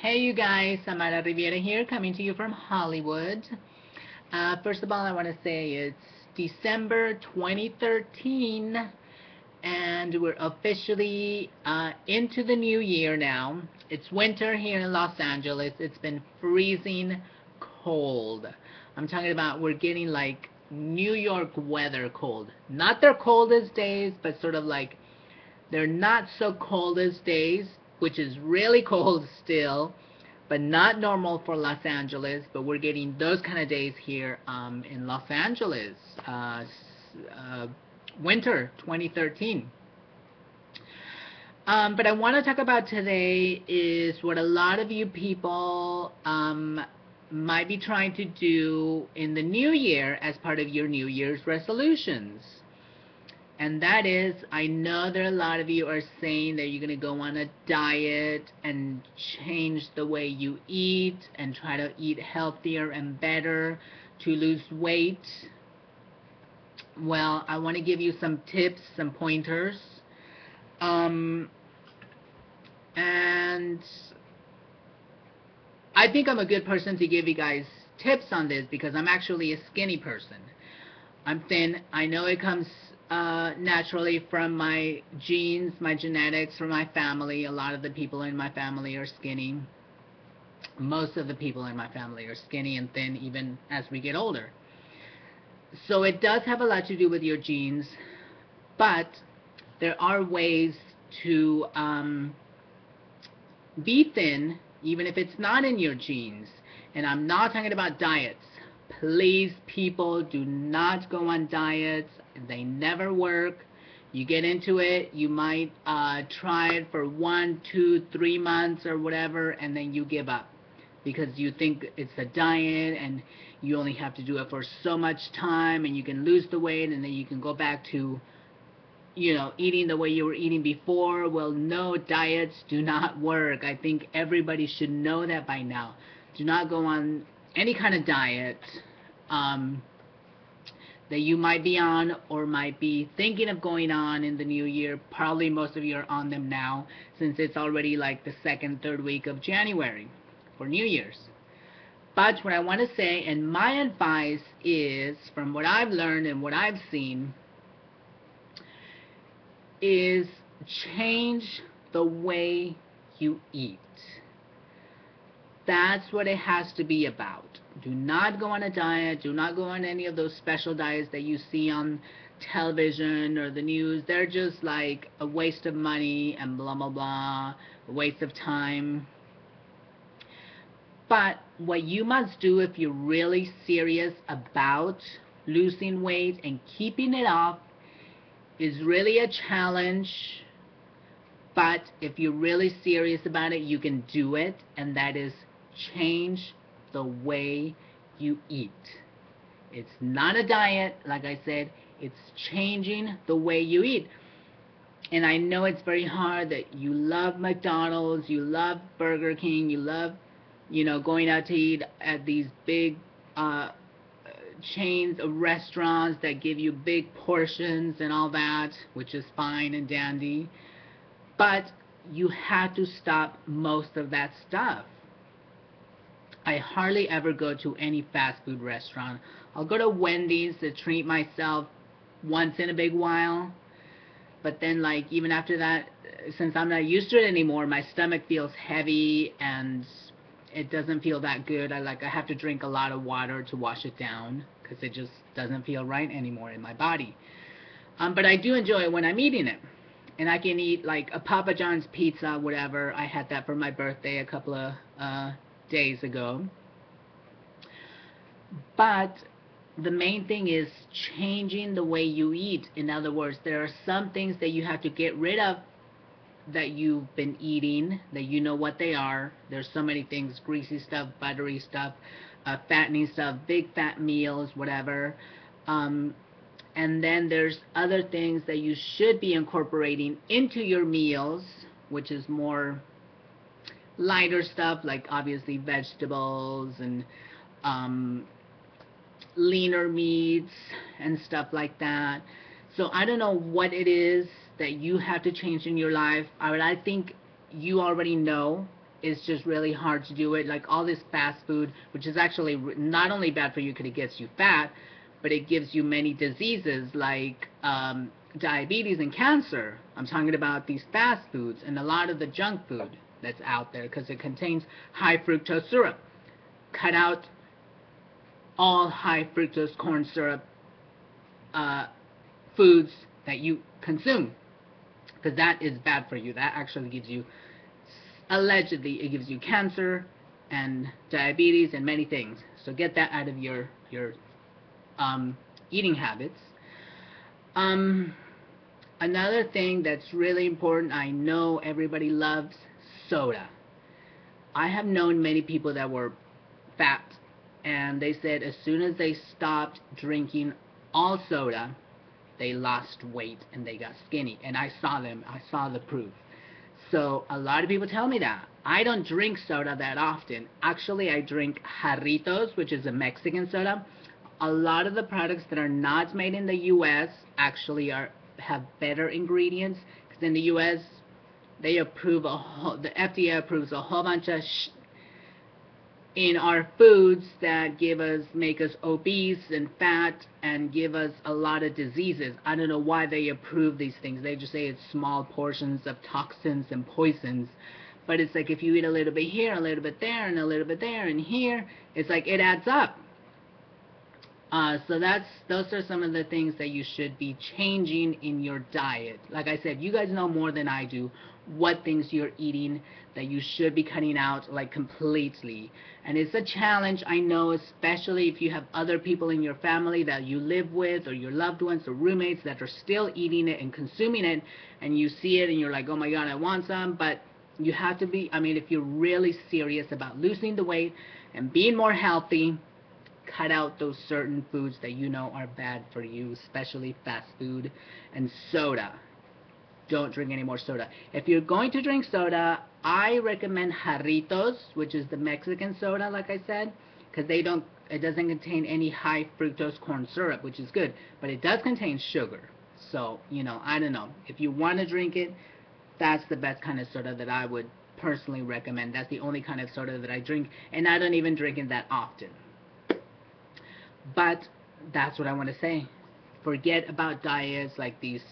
Hey you guys, Samara Riviera here, coming to you from Hollywood. First of all, I want to say it's December 2013, and we're officially into the new year now. It's winter here in Los Angeles. It's been freezing cold. I'm talking about we're getting like New York weather cold. Not their coldest days, but sort of like they're not so cold as days, which is really cold still, but not normal for Los Angeles. But we're getting those kind of days here in Los Angeles, uh, winter 2013. But I want to talk about today is what a lot of you people might be trying to do in the new year as part of your New Year's resolutions. And that is, I know there are a lot of you are saying that you're going to go on a diet and change the way you eat and try to eat healthier and better to lose weight. Well, I want to give you some tips, some pointers. And I think I'm a good person to give you guys tips on this because I'm actually a skinny person. I'm thin. I know it comes naturally from my genes, my genetics, from my family. A lot of the people in my family are skinny. Most of the people in my family are skinny and thin even as we get older. So it does have a lot to do with your genes, but there are ways to be thin even if it's not in your genes. And I'm not talking about diets. Please, people, do not go on diets. They never work. You get into it, you might try it for 1, 2, 3 months or whatever, and then you give up because you think it's a diet and you only have to do it for so much time and you can lose the weight and then you can go back to, you know, eating the way you were eating before. Well, no, diets do not work. I think everybody should know that by now. Do not go on any kind of diet that you might be on or might be thinking of going on in the new year. Probably most of you are on them now since it's already like the second, third week of January for New Year's. But what I want to say, and my advice is, from what I've learned and what I've seen, is change the way you eat. That's what it has to be about. Do not go on a diet. Do not go on any of those special diets that you see on television or the news. They're just like a waste of money and blah, blah, blah, a waste of time. But what you must do if you're really serious about losing weight and keeping it off is really a challenge. But if you're really serious about it, you can do it, and that is change the way you eat. It's not a diet, like I said, it's changing the way you eat. And I know it's very hard that you love McDonald's, you love Burger King, you love, you know, going out to eat at these big chains of restaurants that give you big portions and all that, which is fine and dandy. But you have to stop most of that stuff. I hardly ever go to any fast food restaurant. I'll go to Wendy's to treat myself once in a big while. But then, like, even after that, since I'm not used to it anymore, my stomach feels heavy and it doesn't feel that good. I have to drink a lot of water to wash it down because it just doesn't feel right anymore in my body. But I do enjoy it when I'm eating it. And I can eat like a Papa John's pizza, whatever. I had that for my birthday a couple of days ago. But the main thing is changing the way you eat. In other words, there are some things that you have to get rid of that you've been eating, that you know what they are. There's so many things, greasy stuff, buttery stuff, fattening stuff, big fat meals, whatever. And then there's other things that you should be incorporating into your meals, which is more lighter stuff, like obviously vegetables and leaner meats and stuff like that. So I don't know what it is that you have to change in your life. I think you already know it's just really hard to do it. Like all this fast food, which is actually not only bad for you because it gets you fat, but it gives you many diseases like diabetes and cancer. I'm talking about these fast foods and a lot of the junk food that's out there because it contains high fructose syrup. Cut out all high fructose corn syrup uh, foods that you consume because that is bad for you. That actually gives you, allegedly, it gives you cancer and diabetes and many things. So get that out of your eating habits. Um, Another thing that's really important, I know everybody loves soda. I have known many people that were fat, and they said as soon as they stopped drinking all soda, they lost weight and they got skinny. And I saw them, I saw the proof. So a lot of people tell me that. I don't drink soda that often. Actually, I drink Jarritos, which is a Mexican soda. A lot of the products that are not made in the U.S. actually have better ingredients. Because in the U.S., they approve the FDA approves a whole bunch of in our foods that make us obese and fat and give us a lot of diseases. I don't know why they approve these things. They just say it's small portions of toxins and poisons. But it's like if you eat a little bit here, a little bit there, and a little bit there, and here, it's like it adds up. So those are some of the things that you should be changing in your diet. Like I said, you guys know more than I do what things you're eating that you should be cutting out like completely. And it's a challenge, I know, especially if you have other people in your family that you live with or your loved ones or roommates that are still eating it and consuming it, and you see it and you're like, oh my god, I want some. But you have to be, I mean, if you're really serious about losing the weight and being more healthy, cut out those certain foods that you know are bad for you, especially fast food and soda. Don't drink any more soda. If you're going to drink soda, I recommend Jarritos, which is the Mexican soda, like I said, because it doesn't contain any high fructose corn syrup, which is good, but it does contain sugar. So, I don't know. If you want to drink it, that's the best kind of soda that I would personally recommend. That's the only kind of soda that I drink, and I don't even drink it that often. But that's what I want to say. Forget about diets like these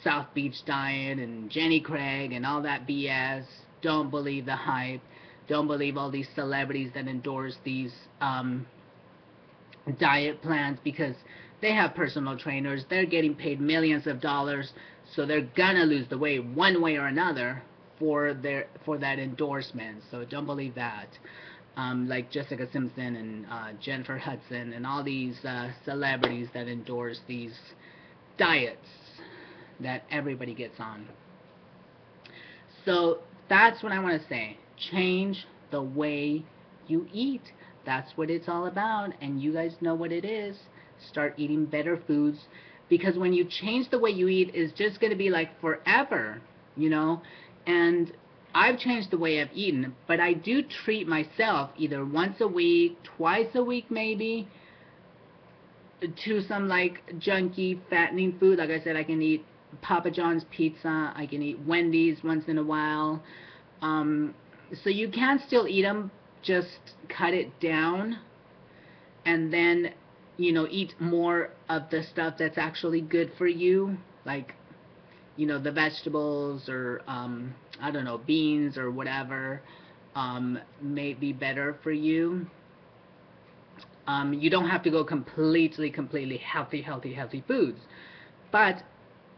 South Beach diet and Jenny Craig and all that BS. Don't believe the hype. Don't believe all these celebrities that endorse these diet plans because they have personal trainers. They're getting paid millions of dollars, so they're gonna lose the weight one way or another for that endorsement. So don't believe that. Like Jessica Simpson and Jennifer Hudson and all these celebrities that endorse these diets that everybody gets on. So that's what I want to say. Change the way you eat. That's what it's all about, and you guys know what it is. Start eating better foods, because when you change the way you eat, it's just going to be like forever, and I've changed the way I've eaten, but I do treat myself either once a week, twice a week maybe, to some like junky, fattening food. Like I said, I can eat Papa John's pizza, I can eat Wendy's once in a while. So you can still eat them, just cut it down, and then, eat more of the stuff that's actually good for you, like, the vegetables or, I don't know, beans or whatever, may be better for you. You don't have to go completely healthy foods. But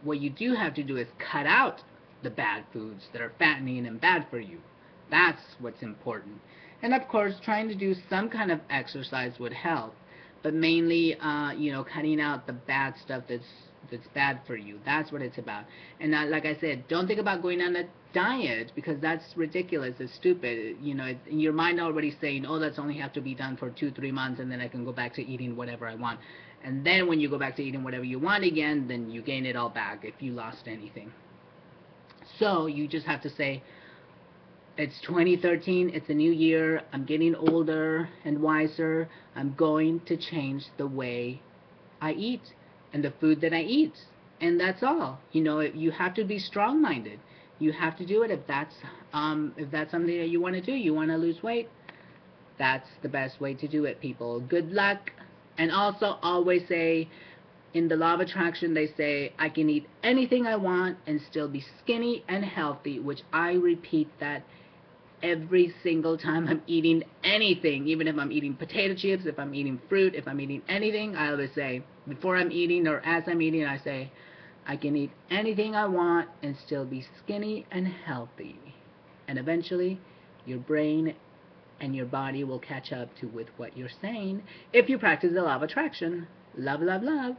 what you do have to do is cut out the bad foods that are fattening and bad for you. That's what's important. And of course, trying to do some kind of exercise would help. But mainly, cutting out the bad stuff that's bad for you. That's what it's about. And like I said, don't think about going on a diet, because that's ridiculous. It's stupid. Your mind already saying, oh, that's only have to be done for 2-3 months, and then I can go back to eating whatever I want. And then when you go back to eating whatever you want again, then you gain it all back if you lost anything. So you just have to say, it's 2013, it's a new year, I'm getting older and wiser, I'm going to change the way I eat and the food that I eat. And that's all. You have to be strong-minded. You have to do it if that's something that you want to do. You want to lose weight. That's the best way to do it, people. Good luck. And also always say, in the law of attraction, they say, I can eat anything I want and still be skinny and healthy, which I repeat that every single time I'm eating anything, even if I'm eating potato chips, if I'm eating fruit, if I'm eating anything, I always say, before I'm eating or as I'm eating, I say, I can eat anything I want and still be skinny and healthy. And eventually, your brain and your body will catch up to with what you're saying if you practice the law of attraction. Love, love, love.